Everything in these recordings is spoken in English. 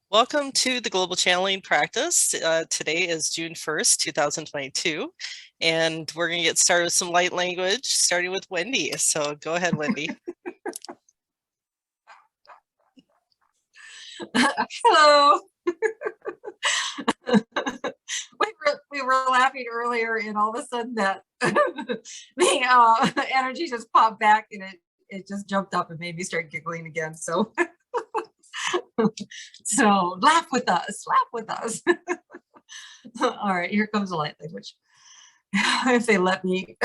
Welcome to the Global Channeling Practice. Today is June 1st, 2022, and we're going to get started with some light language, starting with Wendy. So go ahead, Wendy. Hello. we were laughing earlier, and all of a sudden that the energy just popped back, and it just jumped up and made me start giggling again. So so laugh with us. All right, here comes the light language. If they let me.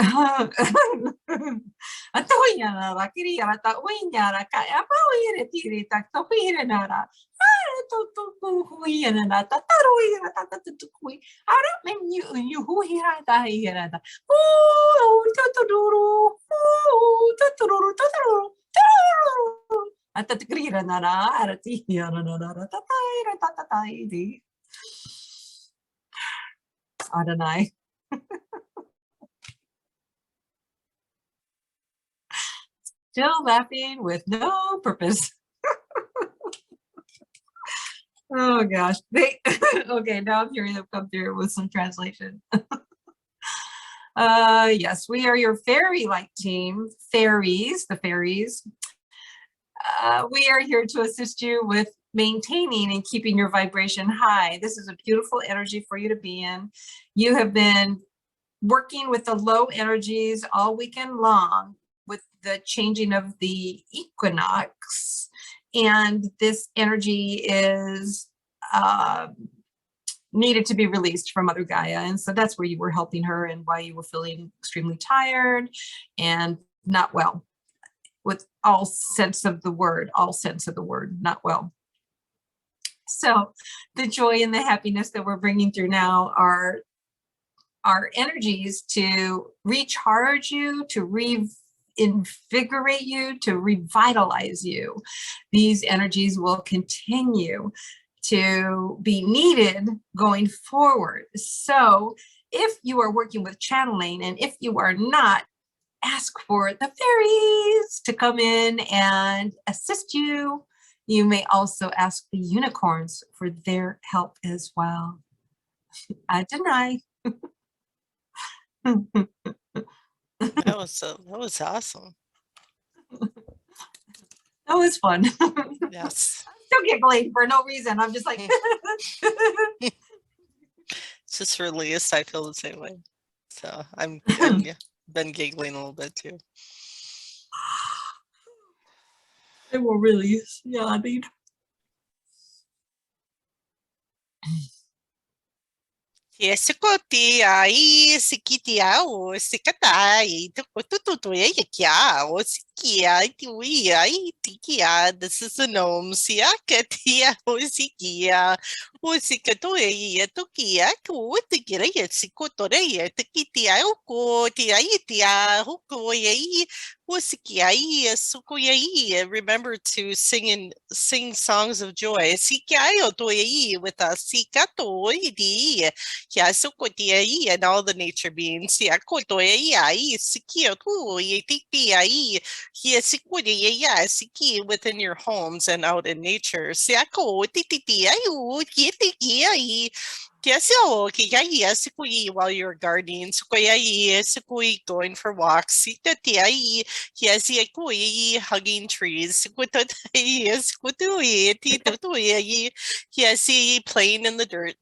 Adonai. Still laughing with no purpose. Oh gosh. Okay, now I'm hearing them come through with some translation. Yes, we are your fairy light team, the fairies. We are here to assist you with maintaining and keeping your vibration high. This is a beautiful energy for you to be in. You have been working with the low energies all weekend long with the changing of the equinox, and this energy is needed to be released from Mother Gaia, and so that's where you were helping her and why you were feeling extremely tired and not well, with all sense of the word, not well. So the joy and the happiness that we're bringing through now are energies to recharge you, to reinvigorate you, to revitalize you. These energies will continue to be needed going forward. So if you are working with channeling, and if you are not, ask for the fairies to come in and assist you. You may also ask the unicorns for their help as well. I deny. That was awesome. That was fun. Yes. I'm still giggling for no reason. I'm just like It's just released. I feel the same way. So I'm been giggling a little bit too. They were really yawning. Sikoti ai sikiti au sikatai tukututu ya o sikia tiwi ai tikia. This is a gnome siakatia o sikia o sikato ya tukia ku tikira ya sikotore ya tikitia ko tia huko ya remember to sing songs of joy. With us. And all the nature beings. Within your homes and out in nature. While you're gardening, going for walks, hugging trees, playing in the dirt.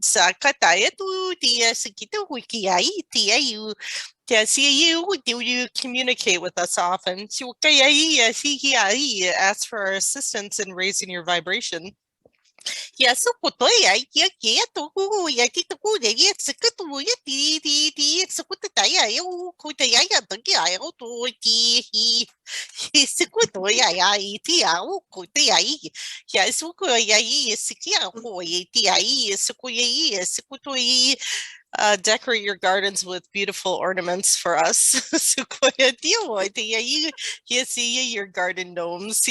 Do you communicate with us often? Ask for our assistance in raising your vibration. Decorate your gardens with beautiful ornaments for us. Your garden gnomes.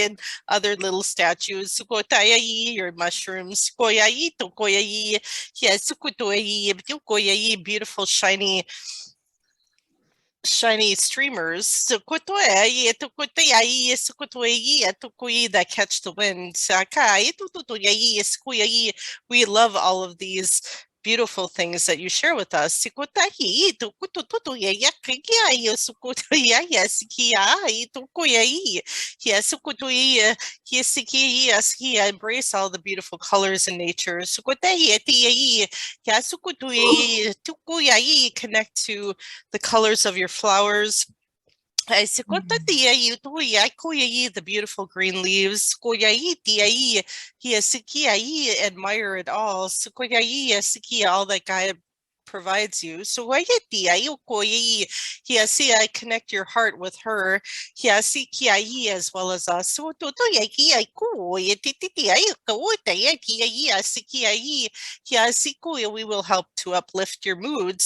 And other little statues. Your mushrooms. Beautiful, shiny shiny streamers that catch the wind. We love all of these beautiful things that you share with us. I embrace all the beautiful colors in nature. Connect to the colors of your flowers. The beautiful green leaves. Admire it all. All that Gaia provides you. So I connect your heart with her. As well as us. We will help to uplift your mood.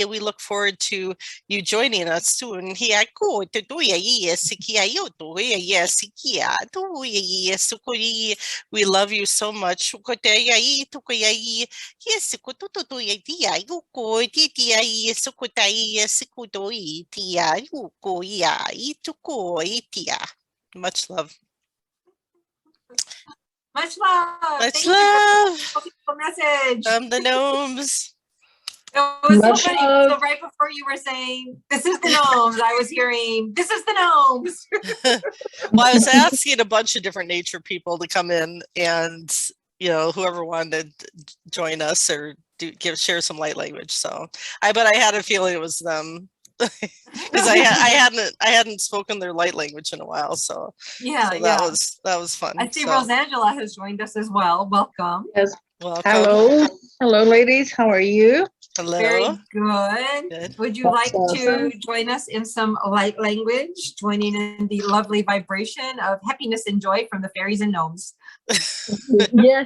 We look forward to you joining us soon. We love you so much. Much love. Much love. Much Thank love. You for the message. The gnomes. It was so funny. So right before you were saying, this is the gnomes, I was hearing, this is the gnomes. Well, I was asking a bunch of different nature people to come in, and whoever wanted to join us or share some light language. So but I had a feeling it was them. Because I hadn't spoken their light language in a while, so that was fun. I see Rosangela has joined us as well. Welcome. Yes. Welcome. Hello, ladies. How are you? Hello. Very good. Would you like to join us in some light language, joining in the lovely vibration of happiness and joy from the fairies and gnomes? Yeah.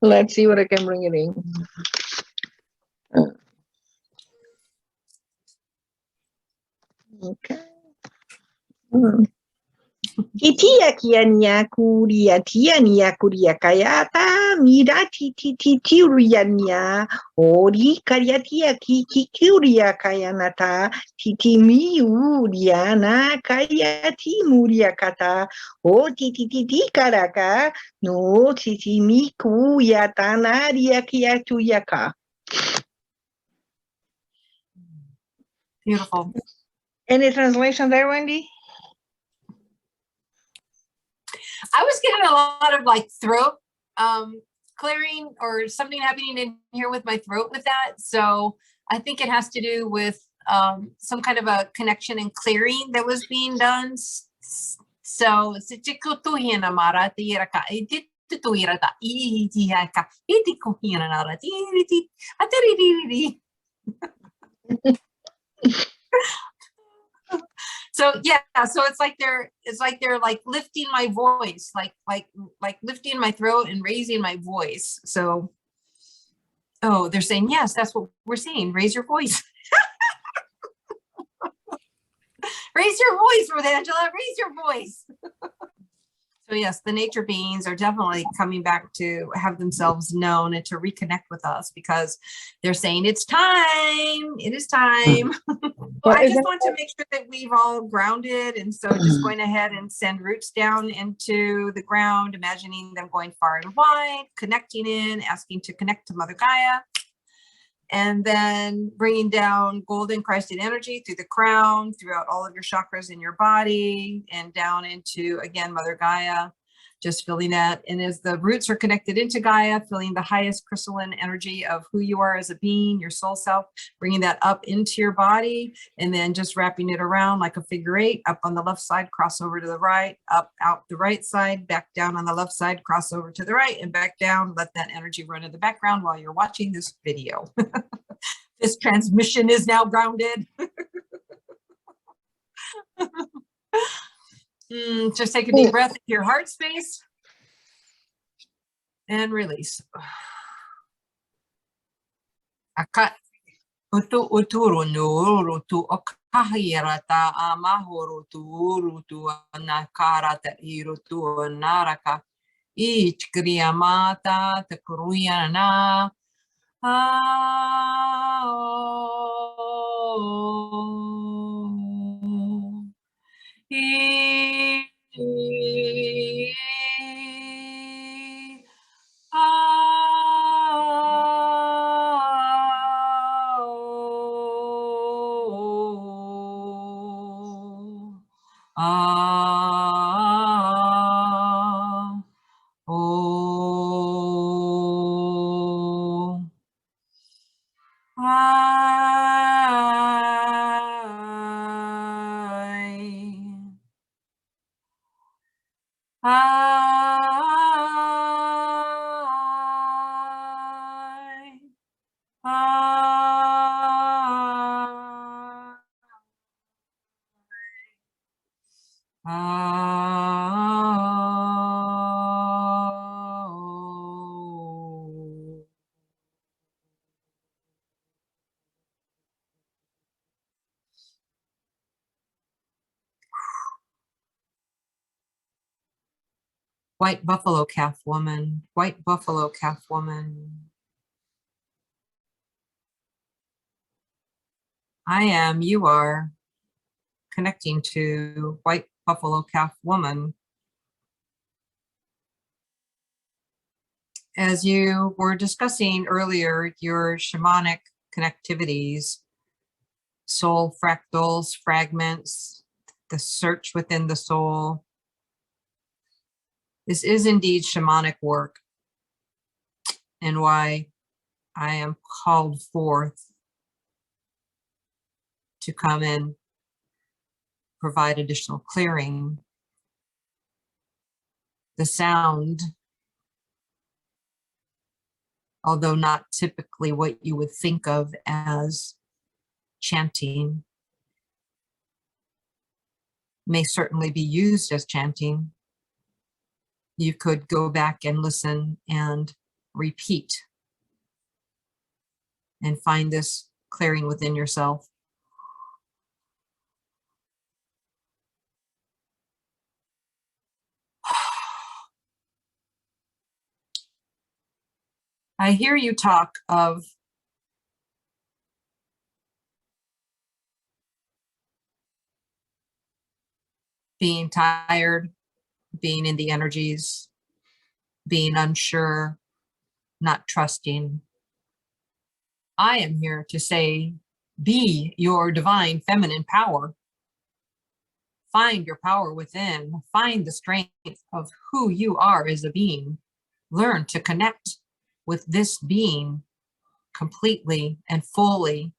Let's see what I can bring it in. Okay. Kitia kiania kuria tiania kuria kayata mira titiuriania ori kariatia kikuria kayanata titimi uriana kayati muria kata o tititi karaka no titimi kuyatanaria kiatuyaka. Beautiful. Any translation there, Wendy? I was getting a lot of like throat clearing or something happening in here with my throat with that. So I think it has to do with some kind of a connection and clearing that was being done. So so yeah, so it's like they're like lifting my voice, like lifting my throat and raising my voice. So they're saying yes, that's what we're saying. Raise your voice. Raise your voice, Rosangela. Raise your voice. So yes, the nature beings are definitely coming back to have themselves known and to reconnect with us, because they're saying it's time. It is time. Well, I just want to make sure that we've all grounded, and so just going ahead and send roots down into the ground, imagining them going far and wide, connecting in, asking to connect to Mother Gaia, and then bringing down golden Christed energy through the crown, throughout all of your chakras in your body, and down into, again, Mother Gaia, just feeling that. And as the roots are connected into Gaia, feeling the highest crystalline energy of who you are as a being, your soul self, bringing that up into your body, and then just wrapping it around like a figure 8, up on the left side, cross over to the right, up, out the right side, back down on the left side, cross over to the right, and back down. Let that energy run in the background while you're watching this video. This transmission is now grounded. Just take a deep breath into your heart space and release. Ich kriyamata takuruyana. White buffalo calf woman, white buffalo calf woman. I am, you are, connecting to white buffalo calf woman. As you were discussing earlier, your shamanic connectivities, soul fractals, fragments, the search within the soul. This is indeed shamanic work, and why I am called forth to come and provide additional clearing. The sound, although not typically what you would think of as chanting, may certainly be used as chanting. You could go back and listen and repeat and find this clearing within yourself. I hear you talk of being tired, being in the energies, being unsure, not trusting. I am here to say, be your divine feminine power. Find your power within. Find the strength of who you are as a being. Learn to connect with this being completely and fully.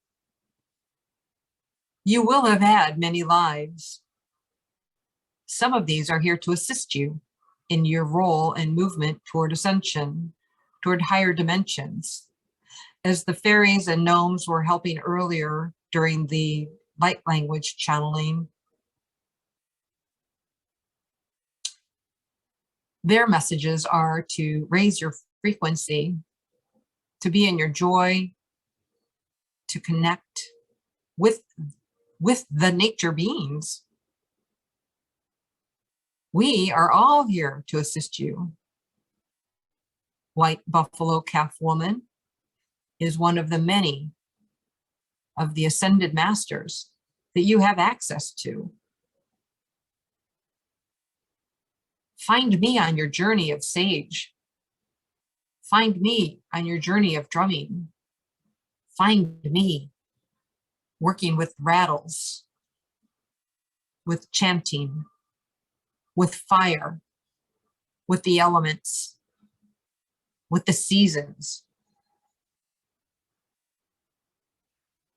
You will have had many lives. Some of these are here to assist you in your role and movement toward ascension, toward higher dimensions. As the fairies and gnomes were helping earlier during the light language channeling, their messages are to raise your frequency, to be in your joy, to connect with the nature beings. We are all here to assist you. White buffalo calf woman is one of the many of the ascended masters that you have access to. Find me on your journey of sage. Find me on your journey of drumming. Find me working with rattles, with chanting, with fire, with the elements, with the seasons.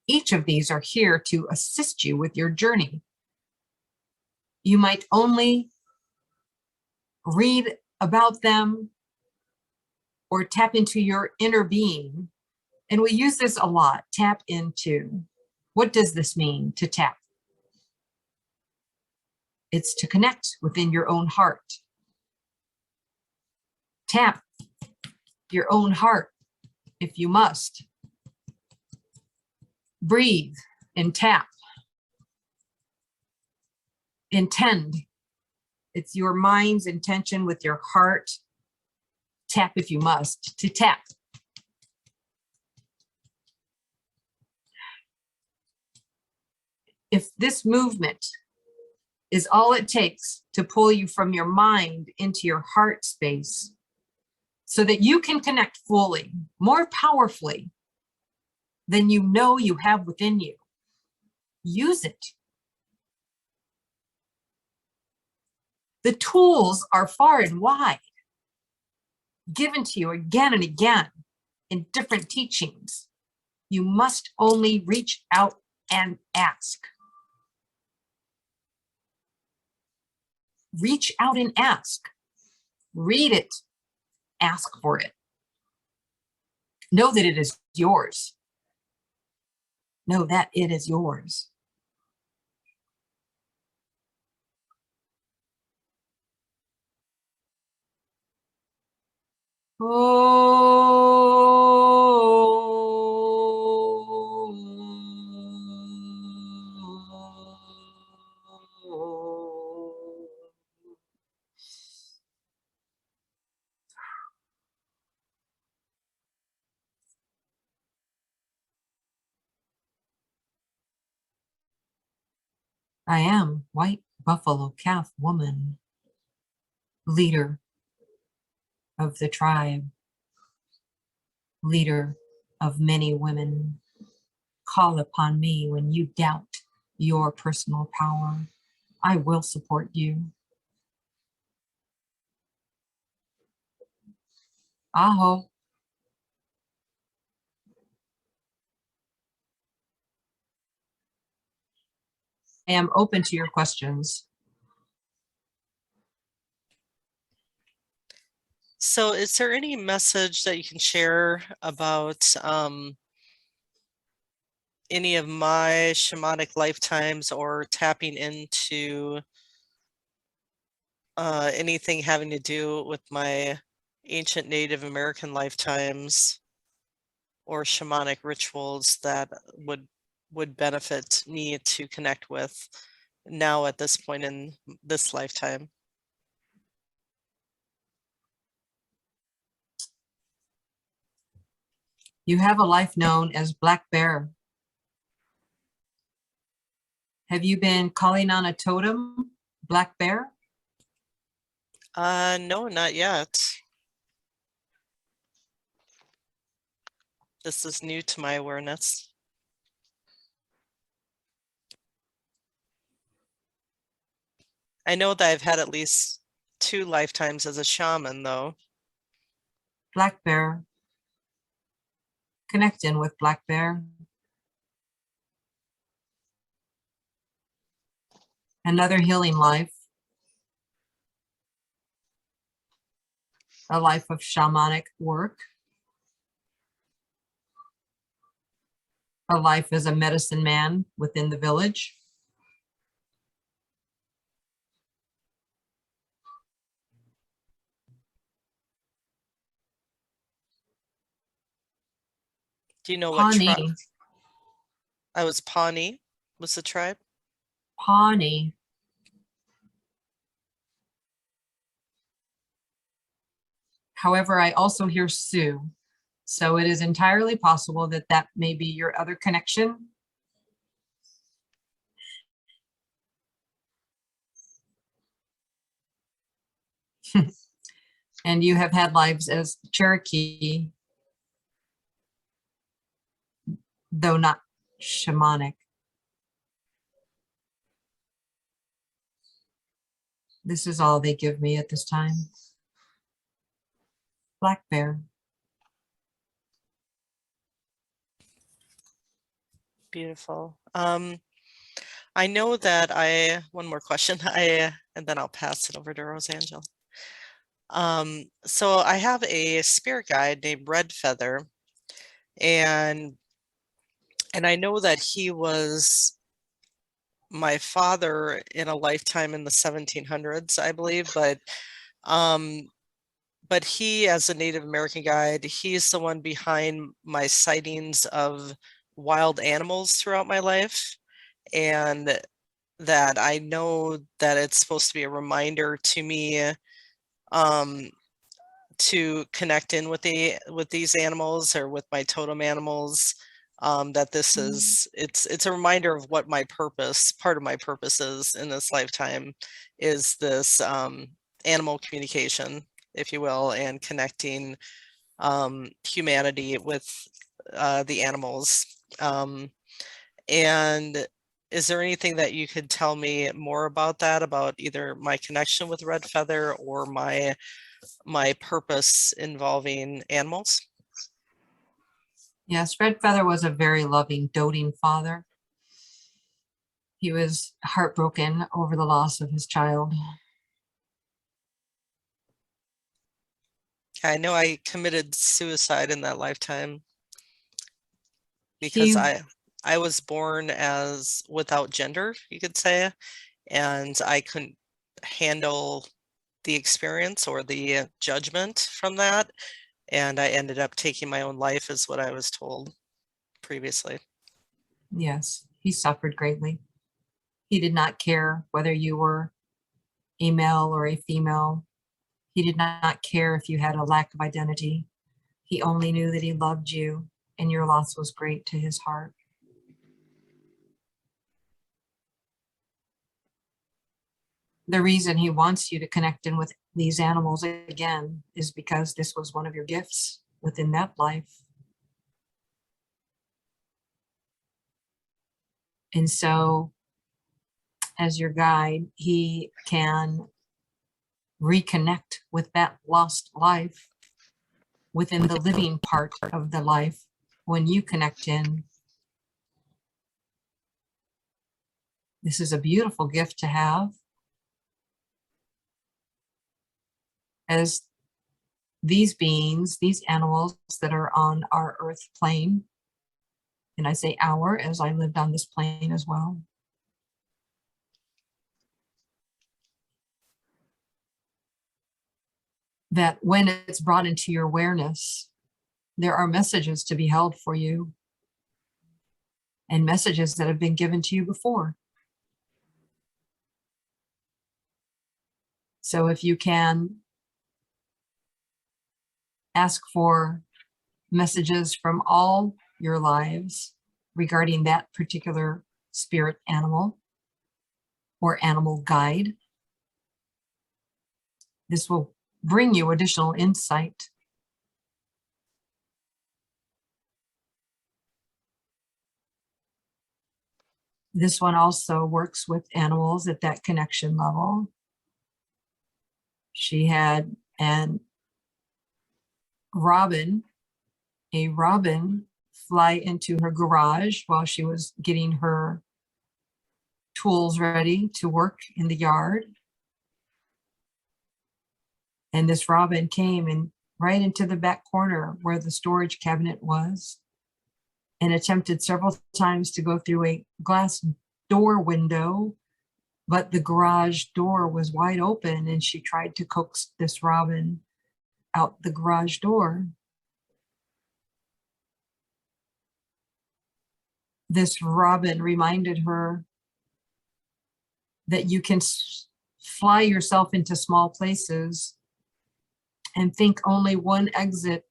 Each of these are here to assist you with your journey. You might only read about them or tap into your inner being. And we use this a lot, tap into. What does this mean, to tap? It's to connect within your own heart. Tap your own heart if you must. Breathe and tap. Intend. It's your mind's intention with your heart tap if you must, to tap. If this movement is all it takes to pull you from your mind into your heart space so that you can connect fully, more powerfully than you know you have within you, use it. The tools are far and wide, given to you again and again in different teachings. You must only reach out and ask. Reach out and ask. Read it. Ask for it. Know that it is yours. Know that it is yours. I am white buffalo calf woman, leader of the tribe, leader of many women. Call upon me when you doubt your personal power. I will support you. Aho. I am open to your questions. So is there any message that you can share about any of my shamanic lifetimes or tapping into anything having to do with my ancient Native American lifetimes or shamanic rituals that would benefit me to connect with now at this point in this lifetime? You have a life known as Black Bear. Have you been calling on a totem, Black Bear? No, not yet. This is new to my awareness. I know that I've had at least 2 lifetimes as a shaman, though. Black Bear. Connect in with Black Bear. Another healing life. A life of shamanic work. A life as a medicine man within the village. Do you know what tribe? Pawnee. I was Pawnee, was the tribe? Pawnee. However, I also hear Sioux. So it is entirely possible that that may be your other connection. And you have had lives as Cherokee, though not shamanic. This is all they give me at this time. Black Bear. Beautiful. I know that one more question, and then I'll pass it over to Rosangela. So I have a spirit guide named Red Feather, and I know that he was my father in a lifetime in the 1700s, I believe, but he, as a Native American guide, he's the one behind my sightings of wild animals throughout my life. And that I know that it's supposed to be a reminder to me to connect in with these animals or with my totem animals, that this is, it's a reminder of what my purpose, part of my purpose is in this lifetime, is this animal communication, if you will, and connecting humanity with the animals. And is there anything that you could tell me more about that, about either my connection with Red Feather or my purpose involving animals? Yes, Red Feather was a very loving, doting father. He was heartbroken over the loss of his child. I know I committed suicide in that lifetime because I was born as without gender, you could say, and I couldn't handle the experience or the judgment from that, and I ended up taking my own life, is what I was told previously. Yes, he suffered greatly. He did not care whether you were a male or a female. He did not care if you had a lack of identity. He only knew that he loved you, and your loss was great to his heart. The reason he wants you to connect in with these animals again is because this was one of your gifts within that life. And so, as your guide, he can reconnect with that lost life within the living part of the life when you connect in. This is a beautiful gift to have, as these beings, these animals that are on our earth plane, and I say our, as I lived on this plane as well, that when it's brought into your awareness, there are messages to be held for you, and messages that have been given to you before. So if you can ask for messages from all your lives regarding that particular spirit animal or animal guide, this will bring you additional insight. This one also works with animals at that connection level. She had a robin fly into her garage while she was getting her tools ready to work in the yard. And this robin came in right into the back corner where the storage cabinet was, and attempted several times to go through a glass door window, but the garage door was wide open, and she tried to coax this robin out the garage door. This robin reminded her that you can fly yourself into small places and think only one exit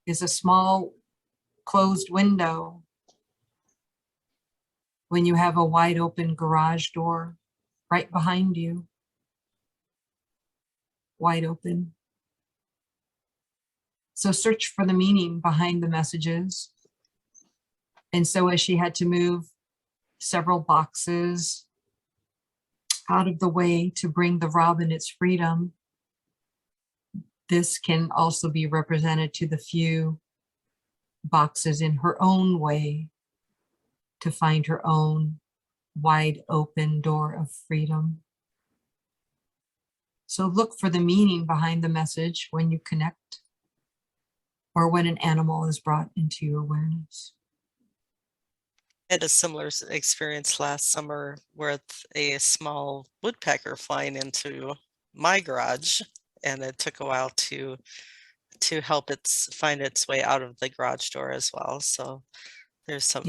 is a small closed window when you have a wide open garage door right behind you, wide open. So search for the meaning behind the messages. And so as she had to move several boxes out of the way to bring the robin its freedom, this can also be represented to the few boxes in her own way to find her own wide open door of freedom. So look for the meaning behind the message when you connect, or when an animal is brought into your awareness. I had a similar experience last summer with a small woodpecker flying into my garage, and it took a while to help it find its way out of the garage door as well. So there's some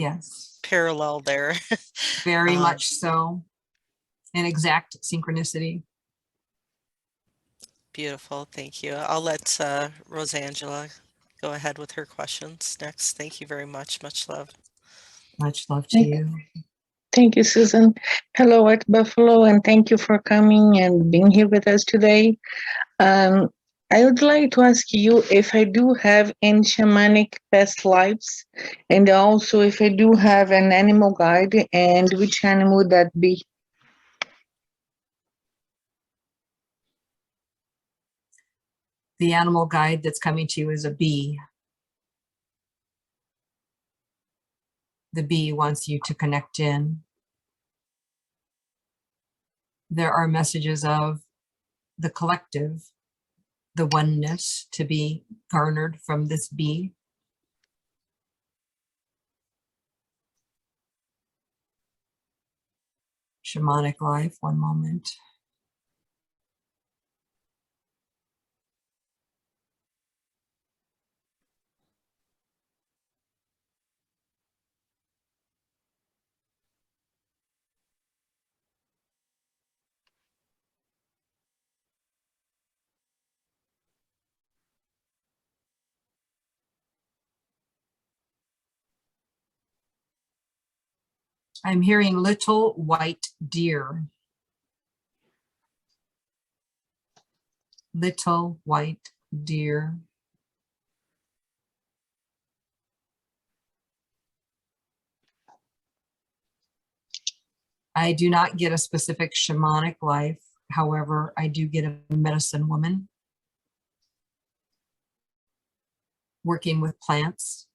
parallel there. Very much so. An exact synchronicity. Beautiful. Thank you. I'll let Rosangela go ahead with her questions next. Thank you very much. Much love. Much love to Thank- you. Thank you, Susan. Hello, White Buffalo, and thank you for coming and being here with us today. I would like to ask you if I do have any shamanic past lives, and also if I do have an animal guide, and which animal would that be? The animal guide that's coming to you is a bee. The bee wants you to connect in. There are messages of the collective, the oneness to be garnered from this bee. Shamanic life, one moment. I'm hearing little white deer. Little white deer. I do not get a specific shamanic life. However, I do get a medicine woman working with plants,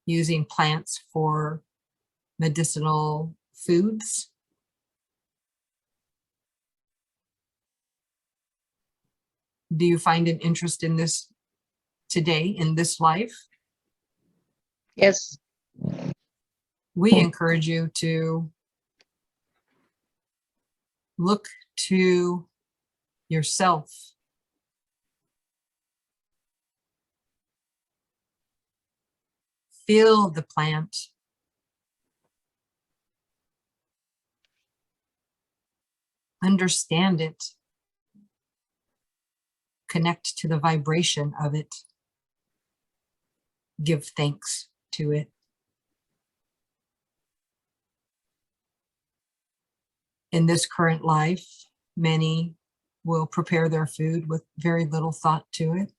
using plants for medicinal foods. Do you find an interest in this today, in this life? Yes. We encourage you to look to yourself. Feel the plant. Understand it. Connect to the vibration of it. Give thanks to it. In this current life, many will prepare their food with very little thought to it,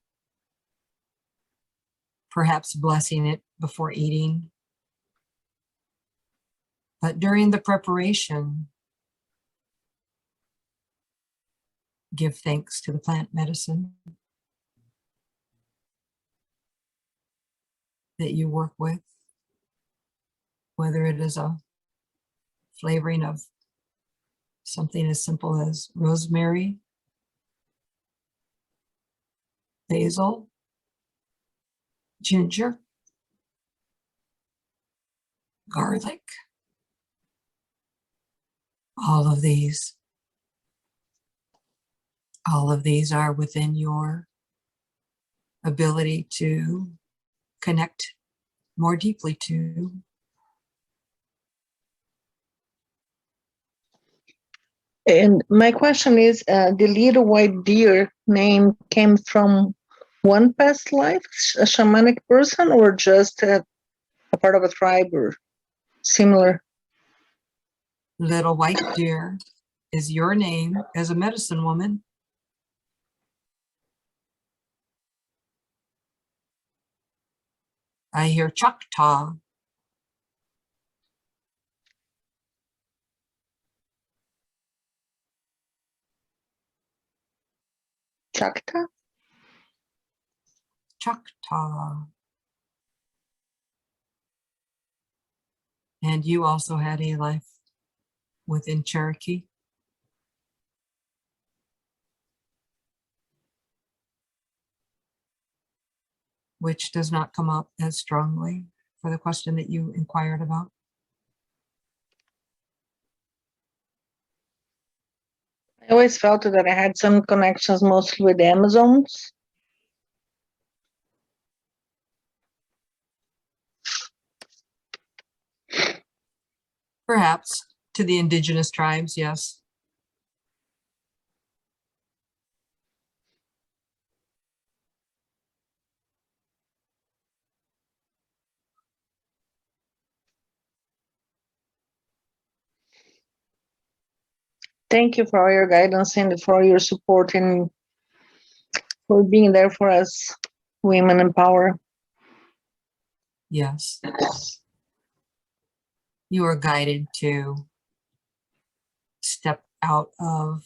perhaps blessing it before eating. But during the preparation, give thanks to the plant medicine that you work with, whether it is a flavoring of something as simple as rosemary, basil, ginger, garlic, all of these are within your ability to connect more deeply to. And my question is, the little white deer name came from one past life, a shamanic person, or just a part of a tribe or similar? Little white deer is your name as a medicine woman. I hear Choctaw. Choctaw? Choctaw. And you also had a life within Cherokee. Which does not come up as strongly for the question that you inquired about. I always felt that I had some connections mostly with the Amazons. Perhaps to the indigenous tribes, yes. Thank you for all your guidance and for your support and for being there for us women in power. Yes. You are guided to step out of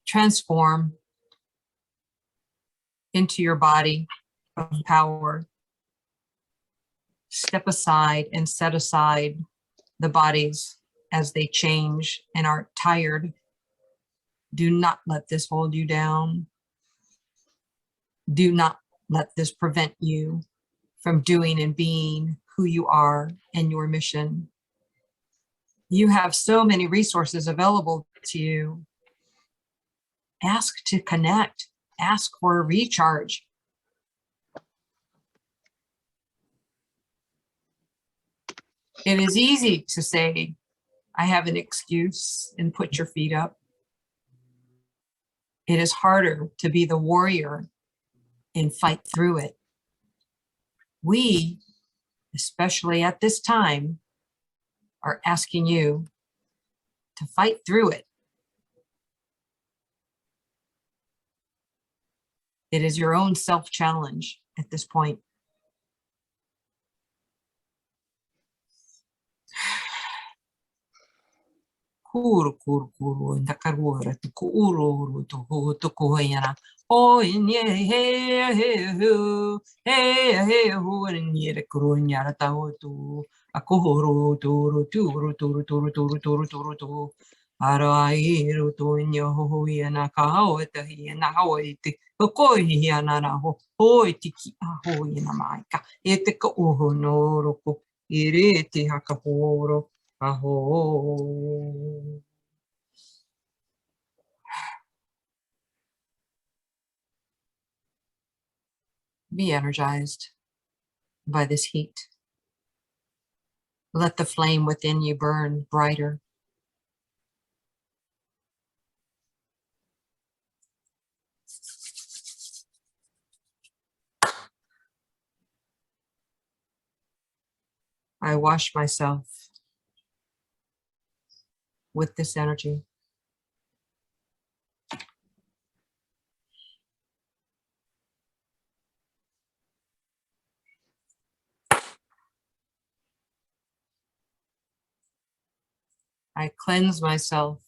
transform into your body of power. Step aside and set aside the bodies as they change and are tired. Do not let this hold you down. Do not let this prevent you from doing and being who you are and your mission. You have so many resources available to you. Ask to connect. Ask for a recharge. It is easy to say, I have an excuse, and put your feet up. It is harder to be the warrior and fight through it. We, especially at this time, are asking you to fight through it. It is your own self-challenge at this point. Kuru kuru kuru ndakarura tukuru tukuhena oh inye he hu he hu nyere kurunyara tahotu akohoro turu turu turu turu turu turu turu tu arairu tu nyoho yana kaota yana hoiti kokoi yana na ho hoiti ki aho yana maika eteka oho noroko ireti hakahoro. Aho. Be energized by this heat. Let the flame within you burn brighter. I wash myself with this energy. I cleanse myself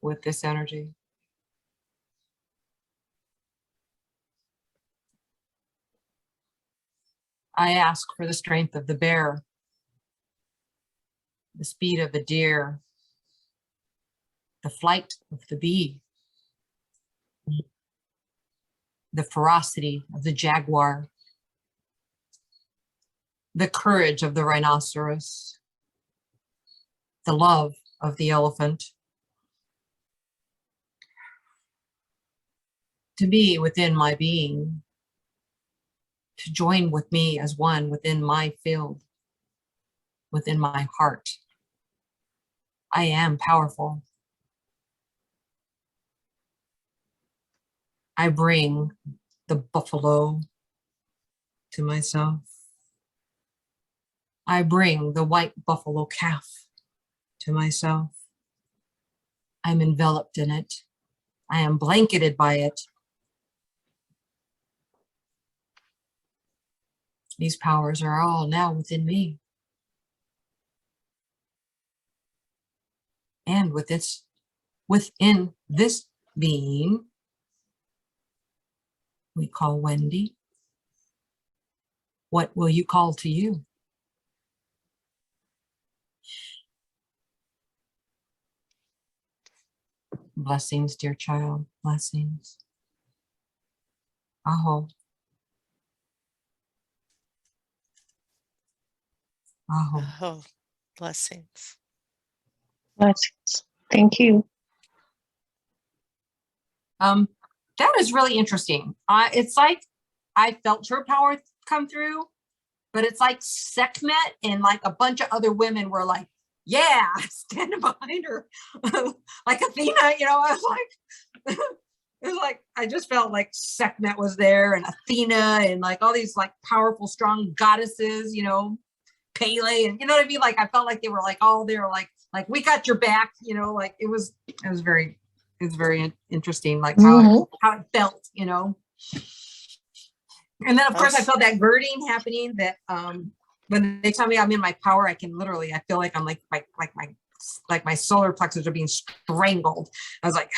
with this energy. I ask for the strength of the bear, the speed of the deer, the flight of the bee, the ferocity of the jaguar, the courage of the rhinoceros, the love of the elephant, to be within my being, to join with me as one within my field, within my heart. I am powerful. I bring the buffalo to myself. I bring the white buffalo calf to myself. I'm enveloped in it. I am blanketed by it. These powers are all now within me. And within this being, we call Wendy. What will you call to you? Blessings, dear child, blessings. Aho. Aho. Oh, blessings. Blessings. Thank you. That is really interesting. It's like I felt her power come through, but it's like Sekhmet and like a bunch of other women were like, yeah, standing behind her. Like Athena, you know, I was like, It was like, I just felt like Sekhmet was there and Athena and like all these like powerful, strong goddesses, you know, Pele, and you know what I mean? Like, I felt like they were like all there, like we got your back, you know, like it was very interesting, like how it felt, you know. And then of course I felt that girding happening, that when they tell me I'm in my power, I can literally, I feel like I'm like my solar plexus are being strangled. I was like,